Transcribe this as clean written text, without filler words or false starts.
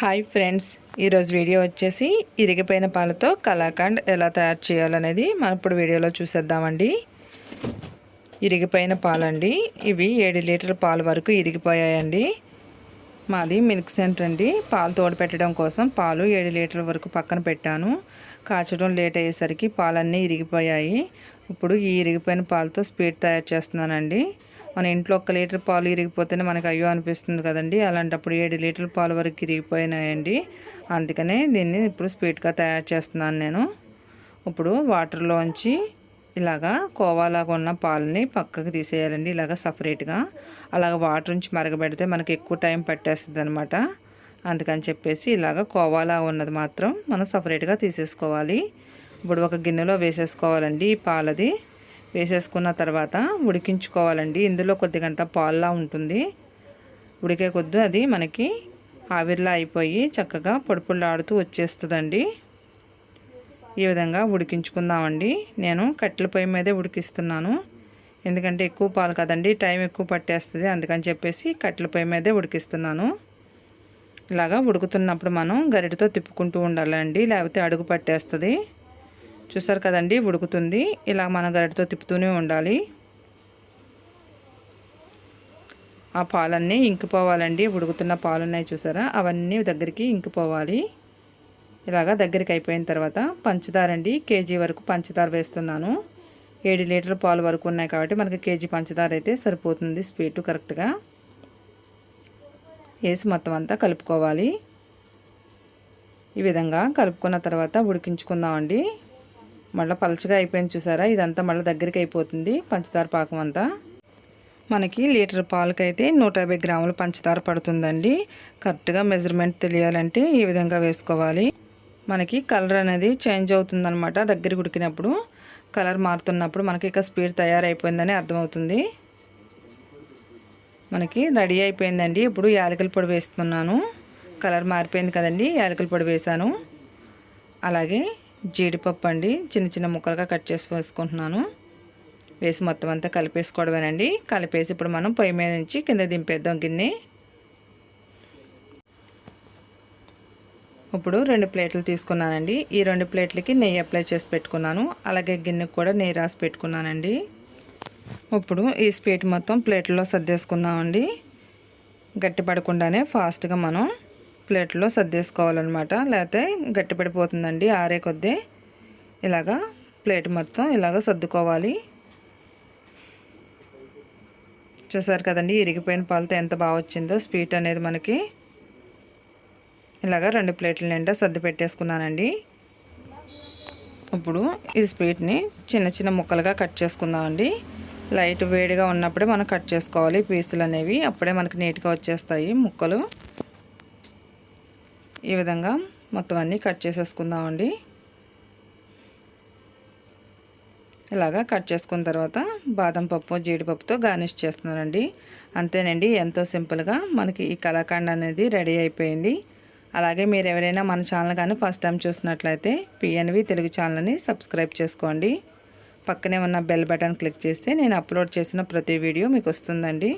Hi friends, ఈరోజు video వచ్చేసి ఇరిగిపోయిన పాలతో కలాకండ్ ఎలా తయారు చేయాలనేది మనం ఇప్పుడు వీడియోలో చూసేద్దామండి. ఇరిగిపోయిన పాలండి, ఇవి 7 లీటర్ల పాలు వరకు ఇరిగిపోయాయండి. మాది మిల్క్ సెంటర్ అండి. పాలు తోడు పెట్టడం కోసం పాలు 7 లీటర్ల వరకు పక్కన పెట్టాను. కాచడం లేట్ అయ్యేసరికి పాలన్నీ ఇరిగిపోయాయి. ఇప్పుడు ఈ ఇరిగిపోయిన పాలతో స్వీట్ తయారు చేస్తున్నానండి. మన ఇంట్లో 1 లీటర్ పాలు ఇరిగిపోతేనే మనకు అయ్యో అనిపిస్తుంది కదండి. అలాంటప్పుడు 7 లీటర్ల పాలు వరకు ఇరిగిపోయినాయండి. అందుకనే దీన్ని ఇప్పుడు స్వీట్గా తయారు చేస్తున్నాను నేను. ఇప్పుడు వాటర్లోంచి ఇలాగా కోవాలాగా ఉన్న పాలని పక్కకు తీసేయాలండి, ఇలాగ సపరేట్గా. అలాగ వాటర్ నుంచి మరగబెడితే మనకి ఎక్కువ టైం పట్టేస్తుంది అనమాట. అందుకని చెప్పేసి ఇలాగ కోవాలా ఉన్నది మాత్రం మనం సపరేట్గా తీసేసుకోవాలి. ఇప్పుడు ఒక గిన్నెలో వేసేసుకోవాలండి ఈ పాలది. వేసేసుకున్న తర్వాత ఉడికించుకోవాలండి. ఇందులో కొద్దిగంత పాల్లా ఉంటుంది. ఉడికే కొద్ది అది మనకి ఆవిరిలా అయిపోయి చక్కగా పొడిపొడిలాడుతూ వచ్చేస్తుందండి. ఈ విధంగా ఉడికించుకుందామండి. నేను కట్టెల పొయ్యి మీదే ఉడికిస్తున్నాను, ఎందుకంటే ఎక్కువ పాలు కదండి, టైం ఎక్కువ పట్టేస్తుంది. అందుకని చెప్పేసి కట్టెల పొయ్యి మీదే ఉడికిస్తున్నాను. ఇలాగా ఉడుకుతున్నప్పుడు మనం గరిటతో తిప్పుకుంటూ ఉండాలండి, లేకపోతే అడుగు పట్టేస్తుంది. చూసారు కదండి, ఉడుకుతుంది. ఇలా మన గరిటతో తిప్పుతూనే ఉండాలి. ఆ పాలన్నీ ఇంకిపోవాలండి. ఉడుకుతున్న పాలు ఉన్నాయి చూసారా, అవన్నీ దగ్గరికి ఇంకిపోవాలి. ఇలాగా దగ్గరికి అయిపోయిన తర్వాత పంచదార అండి, కేజీ వరకు పంచదార వేస్తున్నాను. 7 లీటర్ల పాలు వరకు ఉన్నాయి కాబట్టి మనకి కేజీ పంచదార అయితే సరిపోతుంది స్వీట్ కరెక్ట్గా. వేసి మొత్తం అంతా కలుపుకోవాలి. ఈ విధంగా కలుపుకున్న తర్వాత ఉడికించుకుందామండి. మళ్ళీ పలచగా అయిపోయింది చూసారా, ఇదంతా మళ్ళీ దగ్గరికి అయిపోతుంది పంచదార పాకం అంతా. మనకి లీటర్ పాలకైతే 150 గ్రాముల పంచదార పడుతుందండి. కరెక్ట్గా మెజర్మెంట్ తెలియాలంటే ఈ విధంగా వేసుకోవాలి. మనకి కలర్ అనేది చేంజ్ అవుతుందన్నమాట. దగ్గరికి ఉడికినప్పుడు కలర్ మారుతున్నప్పుడు మనకి ఇక స్వీట్ తయారైపోయిందని అర్థమవుతుంది. మనకి రెడీ అయిపోయిందండి. ఇప్పుడు యాలకుల పొడి వేస్తున్నాను. కలర్ మారిపోయింది కదండి, యాలకుల పొడి వేసాను. అలాగే జీడిపప్పు అండి, చిన్న చిన్న ముక్కలుగా కట్ చేసి వేసుకుంటున్నాను. వేసి మొత్తం అంతా కలిపేసుకోవడమేనండి. కలిపేసి ఇప్పుడు మనం పొయ్యి మీద నుంచి కింద దింపేద్దాం గిన్నె. ఇప్పుడు 2 ప్లేట్లు తీసుకున్నానండి. ఈ 2 ప్లేట్లకి నెయ్యి అప్లై చేసి పెట్టుకున్నాను. అలాగే గిన్నెకి కూడా నెయ్యి రాసి పెట్టుకున్నానండి. ఇప్పుడు ఈ స్వీట్ మొత్తం ప్లేట్లో సర్దేసుకుందామండి. గట్టి పడకుండానే ఫాస్ట్గా మనం ప్లేట్లో సర్దేసుకోవాలన్నమాట, లేకపోతే గట్టి పడిపోతుందండి ఆరే కొద్దీ. ఇలాగా ప్లేట్ మొత్తం ఇలాగ సర్దుకోవాలి. చూసారు కదండి, ఇరిగిపోయిన పాలతో ఎంత బాగా వచ్చిందో స్వీట్ అనేది మనకి. ఇలాగ 2 ప్లేట్ల నిండా సర్ది పెట్టేసుకున్నానండి. ఇప్పుడు ఈ స్వీట్ని చిన్న చిన్న ముక్కలుగా కట్ చేసుకుందామండి. లైట్ వేడిగా ఉన్నప్పుడే మనం కట్ చేసుకోవాలి పీసులు అనేవి, అప్పుడే మనకి నీట్గా వచ్చేస్తాయి ముక్కలు. ఈ విధంగా మొత్తం అన్నీ కట్ చేసేసుకుందామండి. ఇలాగా కట్ చేసుకున్న తర్వాత బాదం పప్పు జీడిపప్పుతో గార్నిష్ చేస్తున్నానండి. అంతేనండి, ఎంతో సింపుల్గా మనకి ఈ కలాకండ్ అనేది రెడీ అయిపోయింది. అలాగే మీరు ఎవరైనా మన ఛానల్ కానీ ఫస్ట్ టైం చూసినట్లయితే పిఎన్వి తెలుగు ఛానల్ని సబ్స్క్రైబ్ చేసుకోండి. పక్కనే ఉన్న బెల్ బటన్ క్లిక్ చేస్తే నేను అప్లోడ్ చేసిన ప్రతి వీడియో మీకు వస్తుందండి.